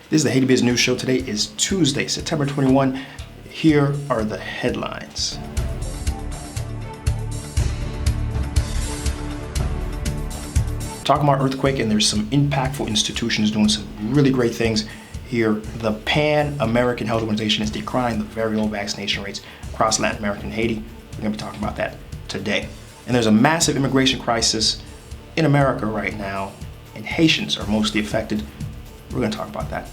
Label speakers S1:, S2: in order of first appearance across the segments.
S1: This is the Haiti BizNews Show. Today is Tuesday, September 21. Here are the headlines. Talking about earthquake, and there's some impactful institutions doing some really great things here. The Pan-American Health Organization is decrying the very low vaccination rates across Latin America and Haiti. We're going to be talking about that today. And there's a massive immigration crisis in America right now, and Haitians are mostly affected. We're going to talk about that.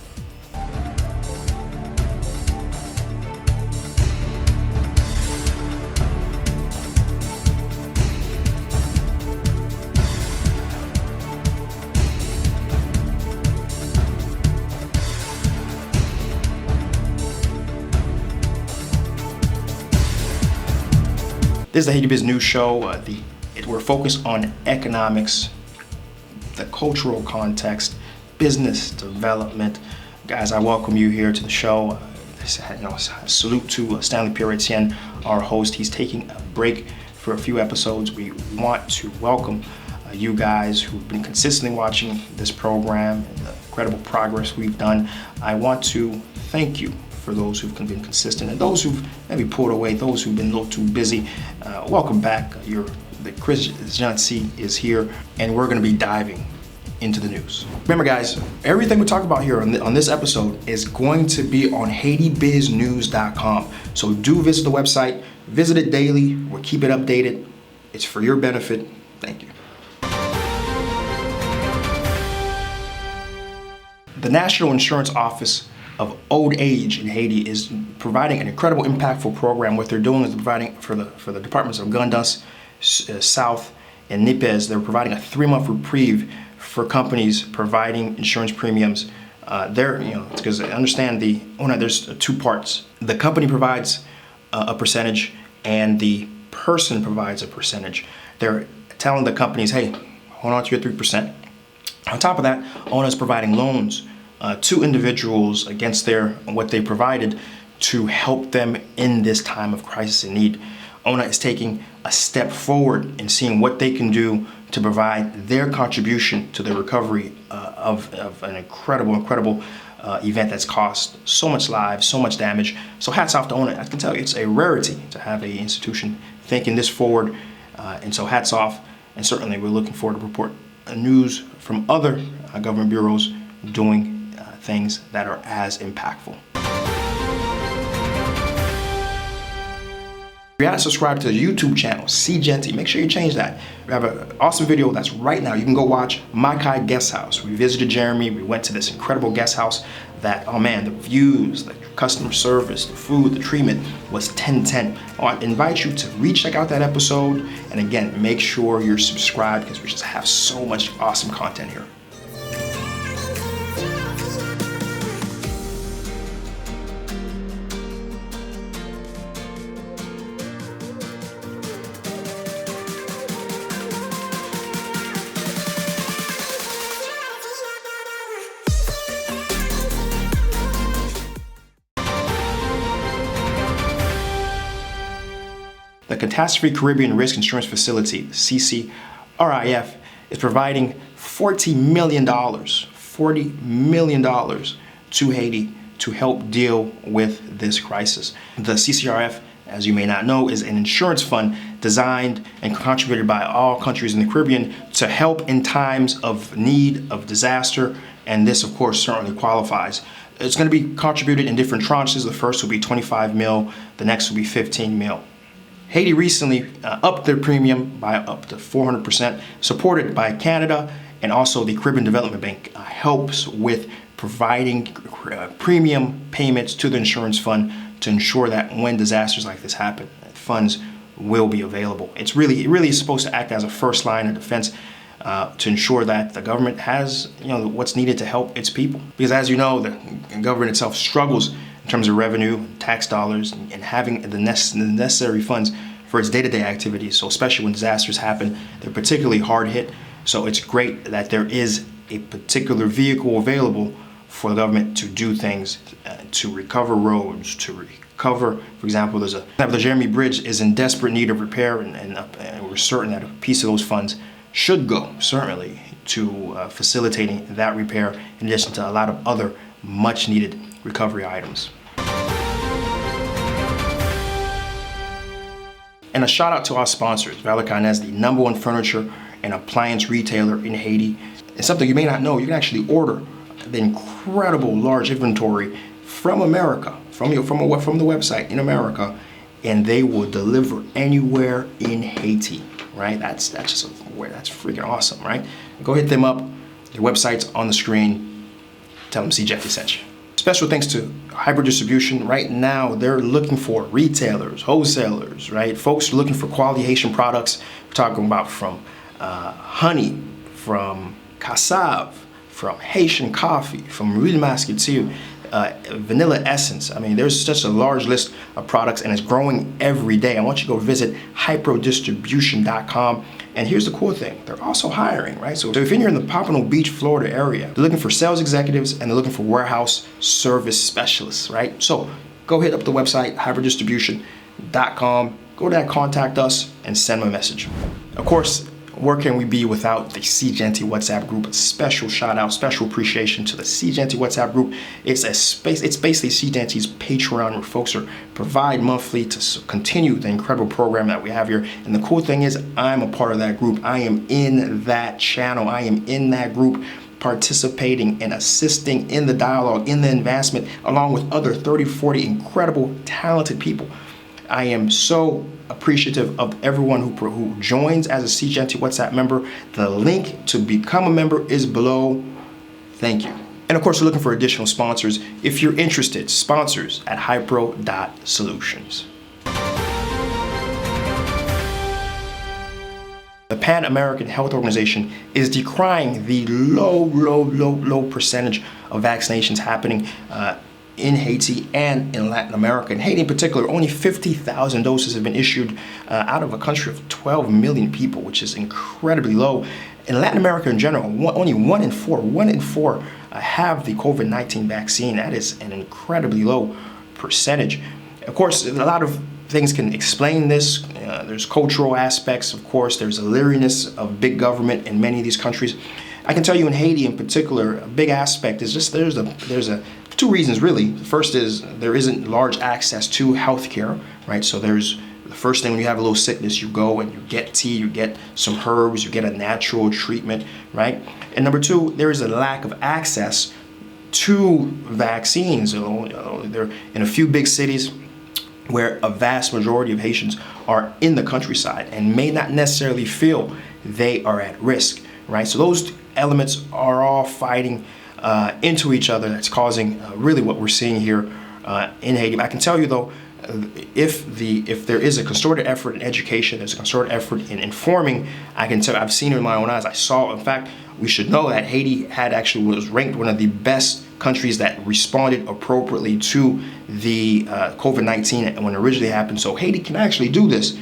S1: This is the Haiti BizNews Show. We're focused on economics, the cultural context, business development. Guys, I welcome you here to the show. Salute to Stanley Pierre-Etienne, our host. He's taking a break for a few episodes. We want to welcome you guys who've been consistently watching this program and the incredible progress we've done. I want to thank you for those who've been consistent and those who've maybe pulled away, those who've been a little too busy. Welcome back. The CCRIF is here, and we're going to be diving into the news. Remember, guys, everything we talk about here on this episode is going to be on HaitiBizNews.com. So do visit the website, visit it daily. We'll keep it updated. It's for your benefit. Thank you. The National Insurance Office of Old Age in Haiti is providing an incredible, impactful program. What they're doing is providing for the departments of Guesthouse, South, and Nipez. They're providing a 3-month reprieve for companies providing insurance premiums. Because I understand the ONA, there's 2 parts. The company provides a percentage, and the person provides a percentage. They're telling the companies, hey, hold on to your 3%. On top of that, ONA is providing loans to individuals against what they provided to help them in this time of crisis and need. ONA is taking a step forward in seeing what they can do to provide their contribution to the recovery of an incredible event that's caused so much lives, so much damage. So hats off to ONA. I can tell you it's a rarity to have an institution thinking this forward, and so hats off. And certainly we're looking forward to report news from other government bureaus doing things that are as impactful. If you haven't subscribed to the YouTube channel, SeeJeanty, make sure you change that. We have an awesome video that's right now. You can go watch Makay Guesthouse. We visited Jeremie. We went to this incredible guest house that, oh man, the views, the customer service, the food, the treatment was 10/10. I invite you to recheck out that episode. And again, make sure you're subscribed because we just have so much awesome content here. The Catastrophe Caribbean Risk Insurance Facility, CCRIF, is providing $40 million to Haiti to help deal with this crisis. The CCRIF, as you may not know, is an insurance fund designed and contributed by all countries in the Caribbean to help in times of need, of disaster, and this, of course, certainly qualifies. It's going to be contributed in different tranches. The first will be 25 mil, the next will be 15 mil. Haiti recently upped their premium by up to 400%, supported by Canada, and also the Caribbean Development Bank helps with providing premium payments to the insurance fund to ensure that when disasters like this happen, funds will be available. It really is supposed to act as a first line of defense to ensure that the government has what's needed to help its people. Because as you know, the government itself struggles in terms of revenue, tax dollars, and having the necessary funds for its day-to-day activities. So especially when disasters happen, they're particularly hard hit. So it's great that there is a particular vehicle available for the government to do things, to recover roads, to recover, for example, the Jeremie Bridge is in desperate need of repair, and we're certain that a piece of those funds should go, certainly, to facilitating that repair, in addition to a lot of other much needed recovery items. And a shout out to our sponsors. Valakine is the #1 furniture and appliance retailer in Haiti. And something you may not know, you can actually order the incredible large inventory from America, from the website in America, and they will deliver anywhere in Haiti, right? That's freaking awesome, right? Go hit them up. Their website's on the screen. Tell them CJeanty sent you. Special thanks to Hybrid Distribution. Right now, they're looking for retailers, wholesalers, right? Folks are looking for quality Haitian products. We're talking about from honey, from cassave, from Haitian coffee, from Riz Muscatel, vanilla essence. I mean, there's such a large list of products, and it's growing every day. I want you to go visit hyprodistribution.com. And here's the cool thing, they're also hiring, right? So if you're in the Pompano Beach, Florida area, they're looking for sales executives and they're looking for warehouse service specialists, right? So go hit up the website, hyprodistribution.com, go to that, contact us, and send them a message. Of course, where can we be without the CeeJeanty WhatsApp group? A special shout out, special appreciation to the CeeJeanty WhatsApp group. It's basically CeeJeanty's Patreon, where folks are provide monthly to continue the incredible program that we have here. And the cool thing is, I'm a part of that group. I am in that channel. I am in that group, participating and assisting in the dialogue, in the advancement, along with other 30, 40 incredible, talented people. I am so appreciative of everyone who joins as a CeeJeanty WhatsApp member. The link to become a member is below. Thank you. And of course, we're looking for additional sponsors. If you're interested, sponsors at hypro.solutions. The Pan American Health Organization is decrying the low percentage of vaccinations happening in Haiti and in Latin America. In Haiti in particular, only 50,000 doses have been issued out of a country of 12 million people, which is incredibly low. In Latin America in general, only one in four have the COVID-19 vaccine. That is an incredibly low percentage. Of course, a lot of things can explain this. There's cultural aspects, of course. There's a leeriness of big government in many of these countries. I can tell you in Haiti in particular, a big aspect is just there's a two reasons really. The first is there isn't large access to healthcare, right? So there's the first thing when you have a little sickness, you go and you get tea, you get some herbs, you get a natural treatment, right? And number two, there is a lack of access to vaccines. They're in a few big cities where a vast majority of Haitians are in the countryside and may not necessarily feel they are at risk, right? So those elements are all fighting into each other. That's causing really what we're seeing here in Haiti. I can tell you though, if there is a concerted effort in education, there's a concerted effort in informing. I can tell, I've seen it with my own eyes. I saw, in fact, we should know that Haiti was ranked one of the best countries that responded appropriately to the COVID-19 when it originally happened. So Haiti can actually do this.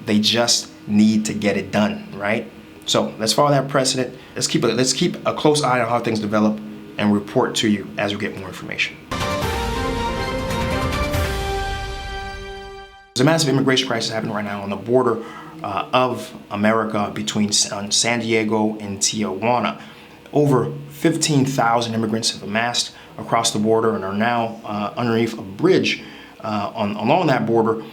S1: They just need to get it done, right? So let's follow that precedent. Let's keep a close eye on how things develop and report to you as we get more information. There's a massive immigration crisis happening right now on the border of America between San Diego and Tijuana. Over 15,000 immigrants have amassed across the border and are now underneath a bridge along that border.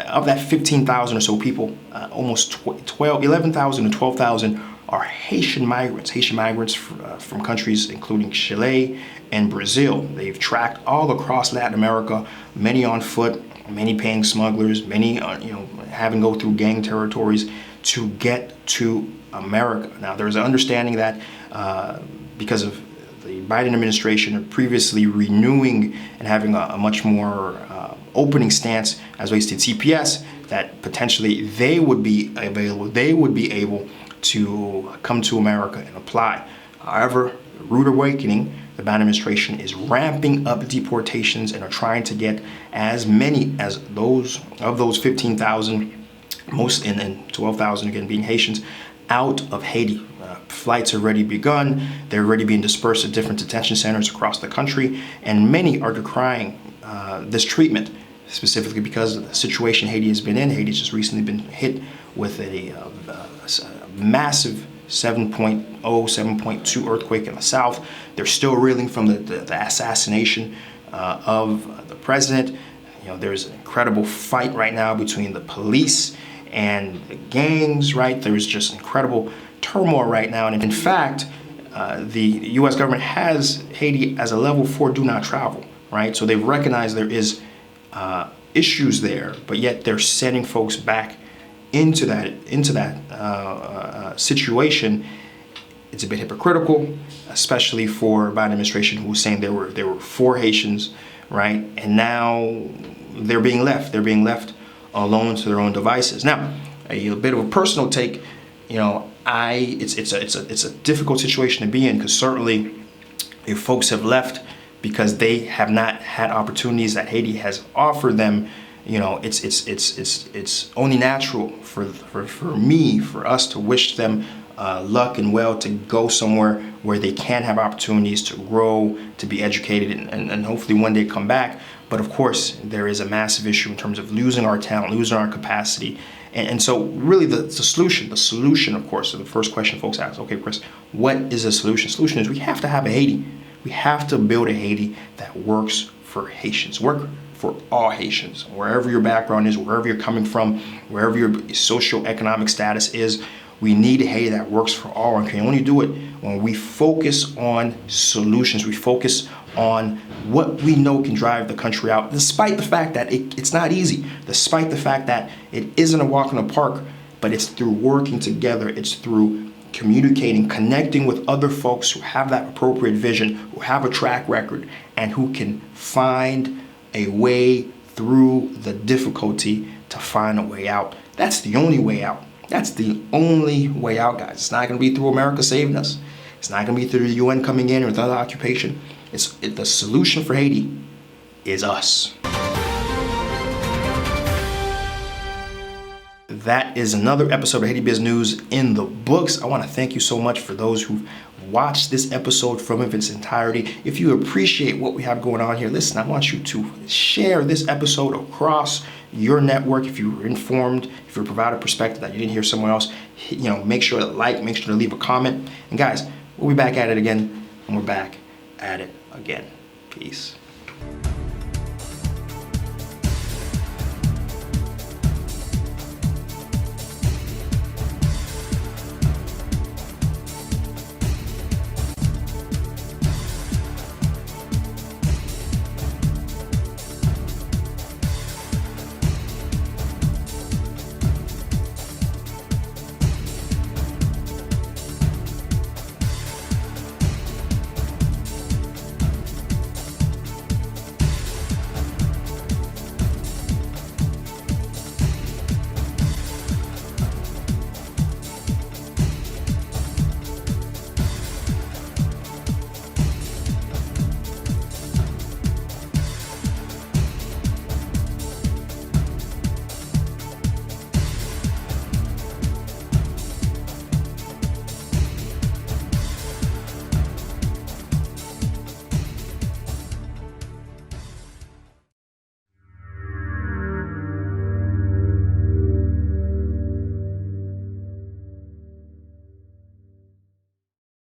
S1: Of that 15,000 or so people, almost 11,000 to 12,000 are Haitian migrants from countries including Chile and Brazil. They've tracked all across Latin America, many on foot, many paying smugglers, many having to go through gang territories to get to America. Now, there's an understanding that because of the Biden administration previously renewing and having a much more opening stance as relates to TPS, that potentially they would be able to come to America and apply. However, the rude awakening, the Biden administration is ramping up deportations and are trying to get as many as those 15,000, most and 12,000 again being Haitians, out of Haiti. Flights have already begun. They're already being dispersed at different detention centers across the country, and many are decrying this treatment, specifically because of the situation Haiti has been in. Haiti's just recently been hit with a massive 7.0, 7.2 earthquake in the south. They're still reeling from the assassination of the president. You know, there's an incredible fight right now between the police and the gangs, right? There's just incredible turmoil right now. And in fact, the U.S. government has Haiti as a level 4 do not travel, right? So they've recognized there is issues there, but yet they're sending folks back into that situation. It's a bit hypocritical, especially for Biden administration, who was saying there were 4 Haitians, right? And now they're being left alone to their own devices. Now, a bit of a personal take, you know, it's a difficult situation to be in, because certainly if folks have left because they have not had opportunities that Haiti has offered them, you know, it's only natural for me, for us to wish them luck and well to go somewhere where they can have opportunities to grow, to be educated, and hopefully one day come back. But of course, there is a massive issue in terms of losing our talent, losing our capacity. And so really the solution, of course, so the first question folks ask, okay, Chris, what is the solution? The solution is we have to have a Haiti. We have to build a Haiti that works for Haitians, work for all Haitians, wherever your background is, wherever you're coming from, wherever your socioeconomic status is. We need a Haiti that works for all, and can only do it when we focus on solutions. We focus on what we know can drive the country out, despite the fact that it's not easy, despite the fact that it isn't a walk in the park, but it's through working together, it's through communicating, connecting with other folks who have that appropriate vision, who have a track record, and who can find a way through the difficulty to find a way out. That's the only way out. That's the only way out, guys. It's not going to be through America saving us. It's not going to be through the UN coming in or another occupation. The solution for Haiti is us. That is another episode of Haiti Biz News in the books. I want to thank you so much for those who've watched this episode from its entirety. If you appreciate what we have going on here, listen, I want you to share this episode across your network. If you were informed, if you provided a perspective that you didn't hear somewhere else, you know, make sure to like, make sure to leave a comment. And guys, we'll be back at it again, and we're back at it again. Peace.